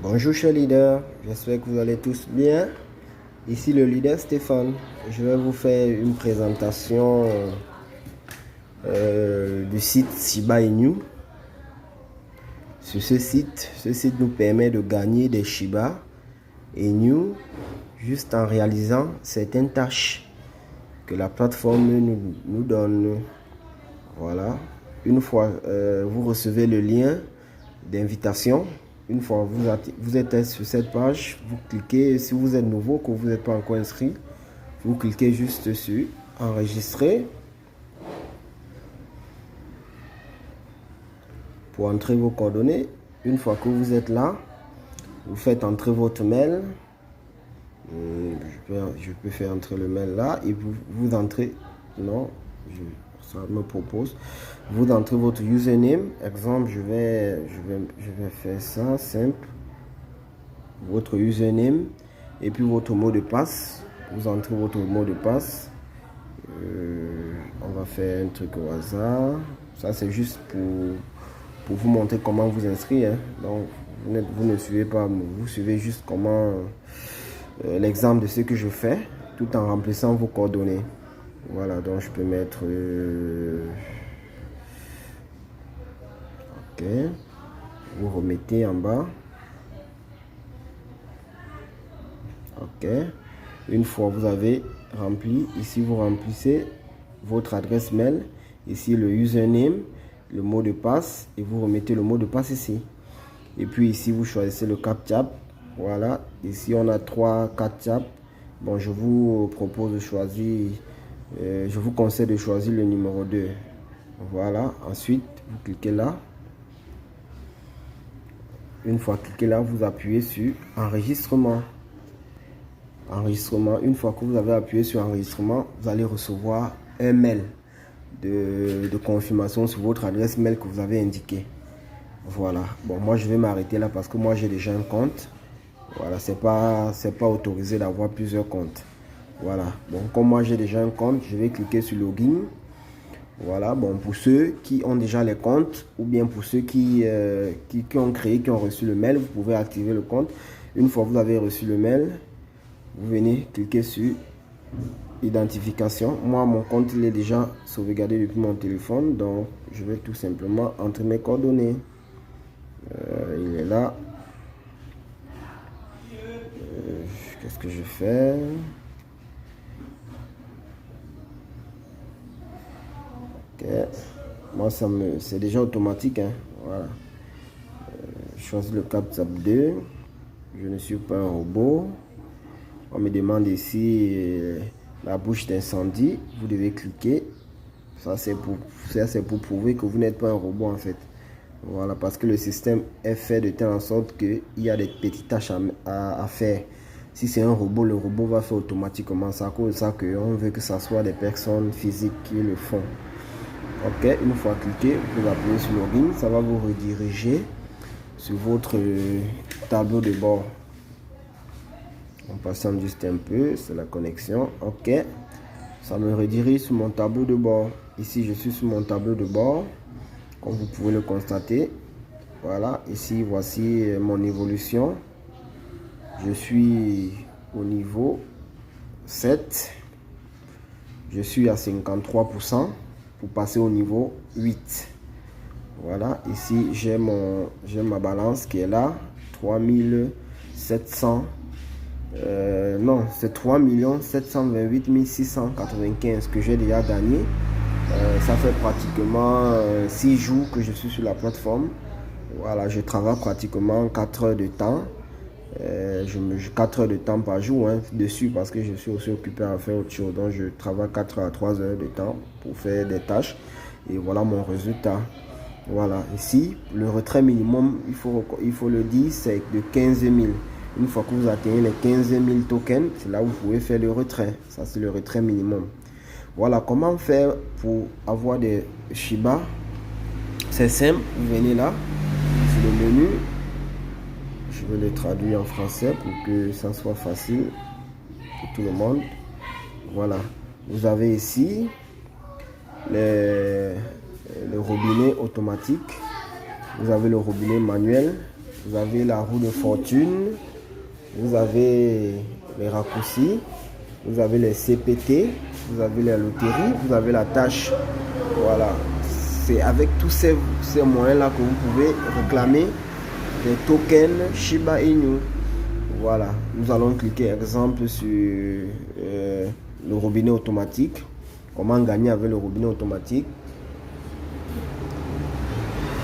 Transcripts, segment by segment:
Bonjour chers leaders, j'espère que vous allez tous bien. Ici le leader Stéphane. Je vais vous faire une présentation du site Shiba Inu. Sur ce site nous permet de gagner des Shiba Inu juste en réalisant certaines tâches que la plateforme nous donne. Voilà. Une fois vous recevez le lien d'invitation. Une fois vous êtes sur cette page, vous cliquez, si vous êtes nouveau, que vous n'êtes pas encore inscrit, vous cliquez juste sur enregistrer pour entrer vos coordonnées. Une fois que vous êtes là, vous faites entrer votre mail. Je peux faire entrer le mail là et vous entrez, non, ça me propose, vous entrez votre username. Exemple, je vais faire ça simple, votre username et puis votre mot de passe. Vous entrez votre mot de passe. On va faire un truc au hasard. Ça c'est juste pour vous montrer comment vous inscrire, hein. Donc vous ne suivez pas, vous suivez juste comment l'exemple de ce que je fais, tout en remplissant vos coordonnées. Voilà, donc je peux mettre ok, vous remettez en bas. Ok, une fois vous avez rempli, ici vous remplissez votre adresse mail, ici le username, le mot de passe, et vous remettez le mot de passe ici. Et puis ici vous choisissez le captcha. Voilà, ici on a 3 captcha. Bon, je vous propose de choisir, je vous conseille de choisir le numéro 2. Voilà, ensuite vous cliquez là. Une fois cliqué là, vous appuyez sur enregistrement. Enregistrement. Une fois que vous avez appuyé sur enregistrement, vous allez recevoir un mail de confirmation sur votre adresse mail que vous avez indiqué. Voilà. Bon, moi je vais m'arrêter là parce que moi j'ai déjà un compte. Voilà, c'est pas autorisé d'avoir plusieurs comptes. Voilà. Bon, comme moi j'ai déjà un compte, je vais cliquer sur login. Voilà. Bon, pour ceux qui ont déjà les comptes ou bien pour ceux qui ont reçu le mail, vous pouvez activer le compte. Une fois que vous avez reçu le mail, vous venez cliquer sur identification. Moi, mon compte il est déjà sauvegardé depuis mon téléphone, donc je vais tout simplement entrer mes coordonnées. Il est là. Qu'est-ce que je fais? Ok. Moi, c'est déjà automatique, hein. Voilà. Je choisis le captcha 2. Je ne suis pas un robot. On me demande ici la bouche d'incendie. Vous devez cliquer. Ça, c'est pour prouver que vous n'êtes pas un robot, en fait. Voilà, parce que le système est fait de telle sorte qu'il y a des petites tâches à faire. Si c'est un robot, le robot va faire automatiquement ça. À cause de ça qu'on veut que ce soit des personnes physiques qui le font. Ok, une fois cliqué, vous appuyez sur login. Ça va vous rediriger sur votre tableau de bord. On patiente juste un peu, c'est la connexion. Ok, ça me redirige sur mon tableau de bord. Ici, je suis sur mon tableau de bord, comme vous pouvez le constater. Voilà, ici, voici mon évolution. Je suis au niveau 7. Je suis à 53% pour passer au niveau 8. Voilà, ici, j'ai ma balance qui est là, 3700. Non, c'est 3 728 695 que j'ai déjà gagné. Ça fait pratiquement 6 jours que je suis sur la plateforme. Voilà, je travaille pratiquement 4 heures de temps. 4 heures de temps par jour, hein, dessus parce que je suis aussi occupé à faire autre chose. Donc je travaille 4 à 3 heures de temps pour faire des tâches. Et voilà mon résultat. Voilà, ici, le retrait minimum, il faut le dire, c'est de 15 000. Une fois que vous atteignez les 15 000 tokens, c'est là où vous pouvez faire le retrait. Ça, c'est le retrait minimum. Voilà, comment faire pour avoir des Shiba? C'est simple, vous venez là, sur le menu. Je vais le traduire en français pour que ça soit facile pour tout le monde. Voilà, vous avez ici le robinet automatique. Vous avez le robinet manuel. vous avez la roue de fortune, vous avez les raccourcis, vous avez les CPT, vous avez la loterie, vous avez la tâche. Voilà, c'est avec tous ces moyens-là que vous pouvez réclamer des tokens Shiba Inu. Voilà, nous allons cliquer exemple sur le robinet automatique. Comment gagner avec le robinet automatique.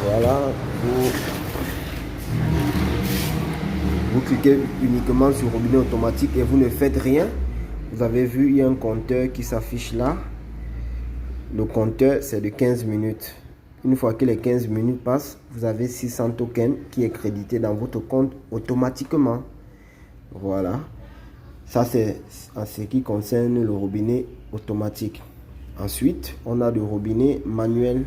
Voilà, vous cliquez uniquement sur le robinet automatique et vous ne faites rien. Vous avez vu, il y a un compteur qui s'affiche là. Le compteur, c'est de 15 minutes. Une fois que les 15 minutes passent, vous avez 600 tokens qui est crédité dans votre compte automatiquement. Voilà. Ça, c'est en ce qui concerne le robinet automatique. Ensuite, on a le robinet manuel.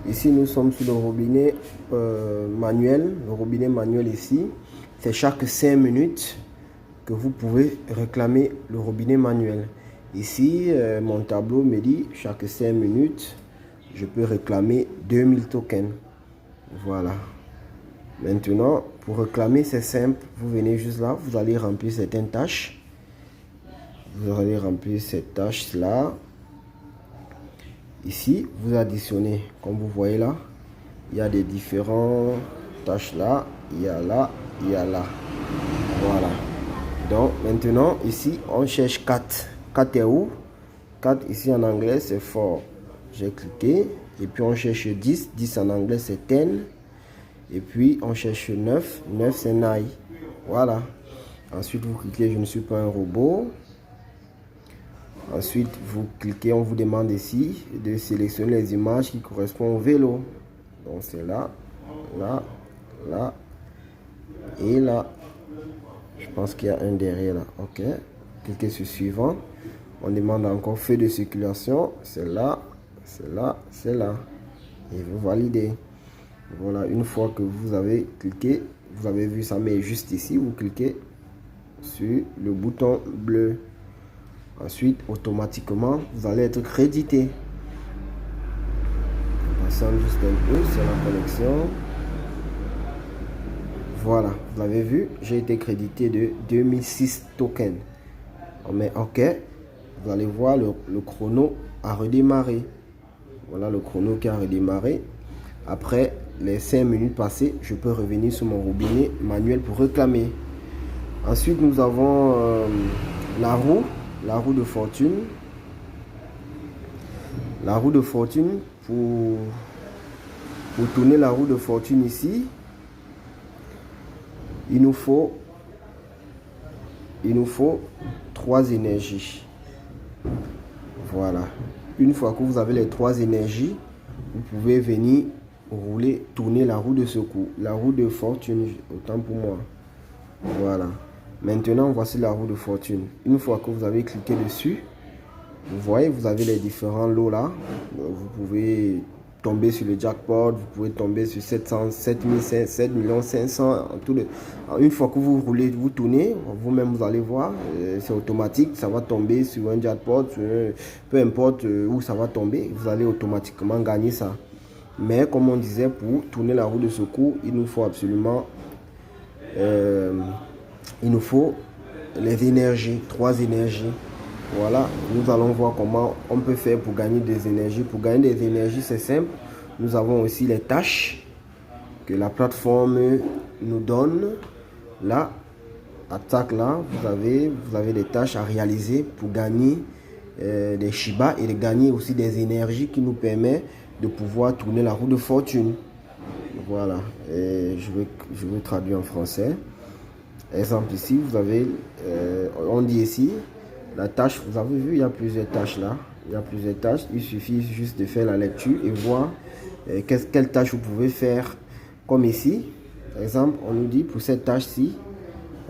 Ici, nous sommes sur le robinet manuel. Le robinet manuel ici, c'est chaque 5 minutes que vous pouvez réclamer le robinet manuel. Ici, mon tableau me dit chaque 5 minutes, je peux réclamer 2000 tokens. Voilà. Maintenant, pour réclamer, c'est simple. Vous venez juste là, vous allez remplir certaines tâches. Vous allez remplir cette tâche-là. Ici, vous additionnez. Comme vous voyez là, il y a des différentes tâches là. Il y a là, il y a là. Voilà. Donc, maintenant, ici, on cherche 4. 4 est où? 4 ici en anglais, c'est fort. J'ai cliqué. Et puis, on cherche 10. 10 en anglais, c'est 10. Et puis, on cherche 9. 9, c'est 9. Voilà. Ensuite, vous cliquez, je ne suis pas un robot. Ensuite, vous cliquez, on vous demande ici de sélectionner les images qui correspondent au vélo. Donc, c'est là, là, là et là. Je pense qu'il y a un derrière là. OK. Cliquez sur suivant. On demande encore feu de circulation. C'est là, c'est là, c'est là. Et vous validez. Voilà, une fois que vous avez cliqué, vous avez vu ça met juste ici. Vous cliquez sur le bouton bleu. Ensuite, automatiquement, vous allez être crédité. Passons juste un peu sur la connexion. Voilà, vous avez vu, j'ai été crédité de 2006 tokens. On met OK. Vous allez voir, le chrono a redémarré. Voilà le chrono qui a redémarré. Après les 5 minutes passées, je peux revenir sur mon robinet manuel pour réclamer. Ensuite, nous avons la roue de fortune. La roue de fortune, pour tourner la roue de fortune ici, il nous faut 3 énergies. Voilà. Une fois que vous avez les 3 énergies, vous pouvez venir tourner la roue de secours. La roue de fortune, autant pour moi. Voilà. Maintenant, voici la roue de fortune. Une fois que vous avez cliqué dessus, vous voyez, vous avez les différents lots là. Vous pouvez tomber sur le jackpot, vous pouvez tomber sur 7 500 une fois que vous roulez, vous tournez, vous-même vous allez voir, c'est automatique, ça va tomber sur un jackpot, peu importe où ça va tomber, vous allez automatiquement gagner ça. Mais comme on disait, pour tourner la roue de secours, il nous faut absolument les énergies, 3 énergies. Voilà, nous allons voir comment on peut faire pour gagner des énergies. Pour gagner des énergies, c'est simple. Nous avons aussi les tâches que la plateforme nous donne. Là, attaque là, vous avez des tâches à réaliser pour gagner des Shiba et de gagner aussi des énergies qui nous permettent de pouvoir tourner la roue de fortune. Voilà, et je vais traduire en français. Exemple ici, vous avez, on dit ici, la tâche, vous avez vu, il y a plusieurs tâches là. Il y a plusieurs tâches. Il suffit juste de faire la lecture et voir quelle tâche vous pouvez faire. Comme ici, par exemple, on nous dit pour cette tâche-ci,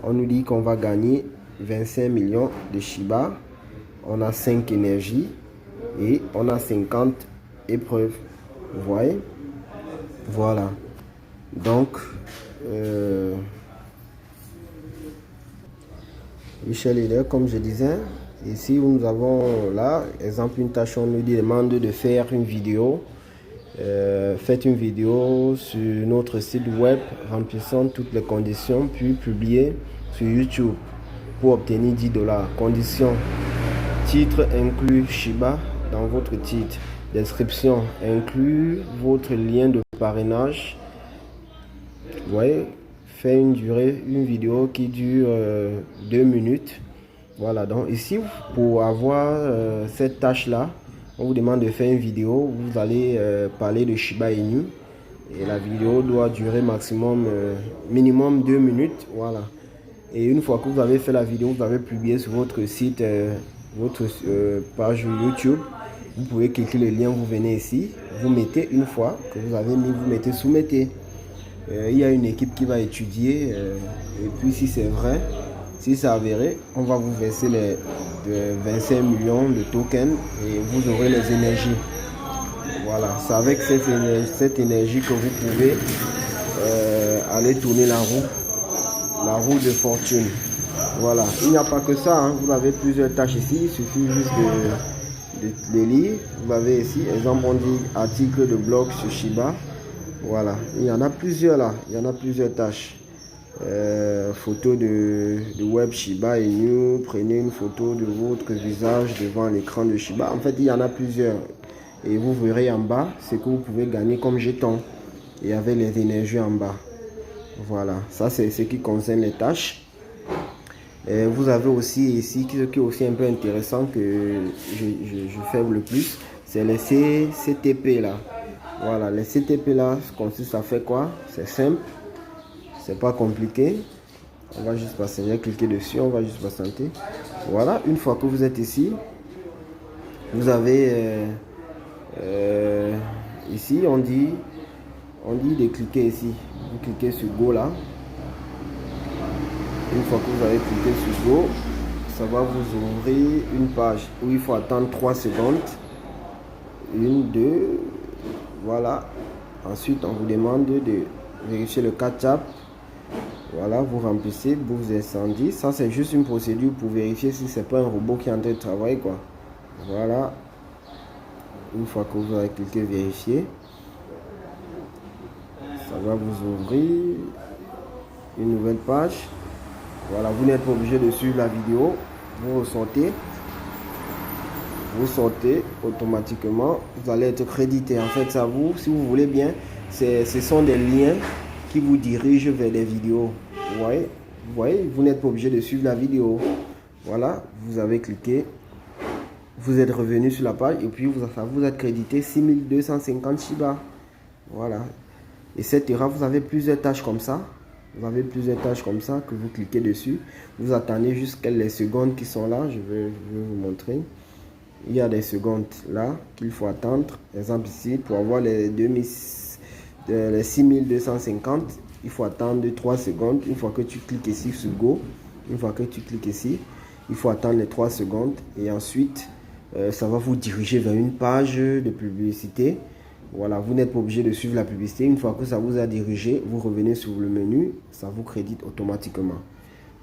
on nous dit qu'on va gagner 25 millions de Shiba. On a 5 énergies et on a 50 épreuves. Vous voyez? Voilà. Donc, Michel est là, comme je disais. Ici, nous avons là, exemple, une tâche, on nous demande de faire une vidéo faites une vidéo sur notre site web remplissant toutes les conditions, puis publiez sur YouTube pour obtenir 10 $. Conditions: titre inclut Shiba dans votre titre. Description inclut votre lien de parrainage. Vous voyez, fait une vidéo qui dure 2 minutes. Voilà, donc ici pour avoir cette tâche là, on vous demande de faire une vidéo. Vous allez parler de Shiba Inu et la vidéo doit durer minimum 2 minutes. Voilà, et une fois que vous avez fait la vidéo, vous avez publié sur votre site, votre page YouTube, vous pouvez cliquer le lien, vous venez ici, vous mettez, une fois que vous avez mis, vous mettez soumettez. Il y a une équipe qui va étudier et puis si c'est vrai, si c'est avéré, on va vous verser les 25 millions de tokens et vous aurez les énergies. Voilà, c'est avec cette énergie que vous pouvez aller tourner la roue de fortune. Voilà, il n'y a pas que ça, hein. Vous avez plusieurs tâches ici, il suffit juste de lire. Vous avez ici, exemple, on dit article de blog sur Shiba. Voilà, il y en a plusieurs là, il y en a plusieurs tâches. Photo de web Shiba Inu, prenez une photo de votre visage devant l'écran de Shiba. En fait, il y en a plusieurs. Et vous verrez en bas ce que vous pouvez gagner comme jeton. Et avec les énergies en bas. Voilà, ça c'est ce qui concerne les tâches. Et vous avez aussi ici, ce qui est aussi un peu intéressant que je fais le plus, c'est les CTP là. Voilà, les CTP là, consiste à faire quoi? C'est simple, c'est pas compliqué. On va juste passer, cliquer dessus, on va juste patienter. Voilà, une fois que vous êtes ici, vous avez ici on dit de cliquer ici. Vous cliquez sur Go là. Une fois que vous avez cliqué sur Go, ça va vous ouvrir une page où il faut attendre 3 secondes. 1, 2, voilà. Ensuite, on vous demande de vérifier le catch-up. Voilà, vous remplissez, vous descendez. Ça, c'est juste une procédure pour vérifier si c'est pas un robot qui est en train de travailler, quoi. Voilà. Une fois que vous avez cliqué vérifier, ça va vous ouvrir une nouvelle page. Voilà, vous n'êtes pas obligé de suivre la vidéo. Vous sortez automatiquement. Vous allez être crédité. En fait, ça vous, si vous voulez bien, ce sont des liens qui vous dirigent vers des vidéos. Vous voyez, vous n'êtes pas obligé de suivre la vidéo. Voilà, vous avez cliqué. Vous êtes revenu sur la page et puis vous êtes crédité 6250 Shiba. Voilà. Et vous avez plusieurs tâches comme ça. Vous avez plusieurs tâches comme ça que vous cliquez dessus. Vous attendez jusqu'à les secondes qui sont là. Je vais vous montrer. Il y a des secondes là qu'il faut attendre. Par exemple ici, pour avoir les 6250, il faut attendre 3 secondes. Une fois que tu cliques ici sur Go, une fois que tu cliques ici, il faut attendre les 3 secondes. Et ensuite, ça va vous diriger vers une page de publicité. Voilà, vous n'êtes pas obligé de suivre la publicité. Une fois que ça vous a dirigé, vous revenez sur le menu, ça vous crédite automatiquement.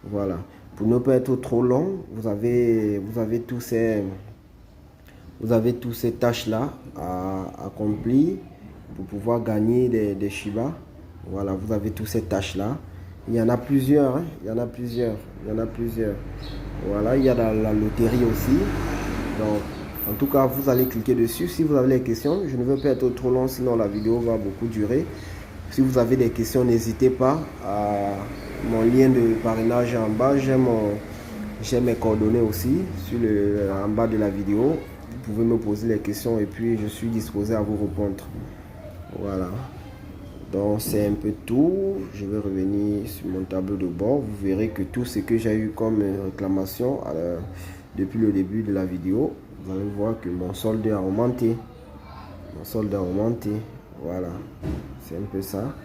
Voilà. Pour ne pas être trop long, vous avez tous ces tâches là à accomplir pour pouvoir gagner des Shiba. Voilà, vous avez toutes ces tâches là. Il y en a plusieurs, hein. Il y en a plusieurs. Voilà, il y a la loterie aussi. Donc, en tout cas, vous allez cliquer dessus. Si vous avez des questions, je ne veux pas être trop long, sinon la vidéo va beaucoup durer. Si vous avez des questions, n'hésitez pas à mon lien de parrainage en bas. J'ai mes coordonnées aussi en bas de la vidéo. Vous pouvez me poser les questions et puis je suis disposé à vous répondre. Voilà. Donc c'est un peu tout. Je vais revenir sur mon tableau de bord. Vous verrez que tout ce que j'ai eu comme réclamation depuis le début de la vidéo, vous allez voir que mon solde a augmenté. Voilà, c'est un peu ça.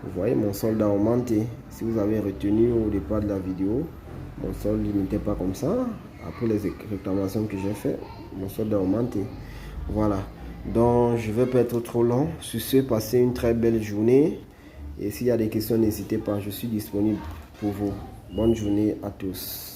Vous voyez, mon solde a augmenté. Si vous avez retenu au départ de la vidéo, mon solde n'était pas comme ça. Après les réclamations que j'ai fait, mon solde a augmenté. Voilà. Donc, je ne vais pas être trop long. Sur ce, passez une très belle journée. Et s'il y a des questions, n'hésitez pas. Je suis disponible pour vous. Bonne journée à tous.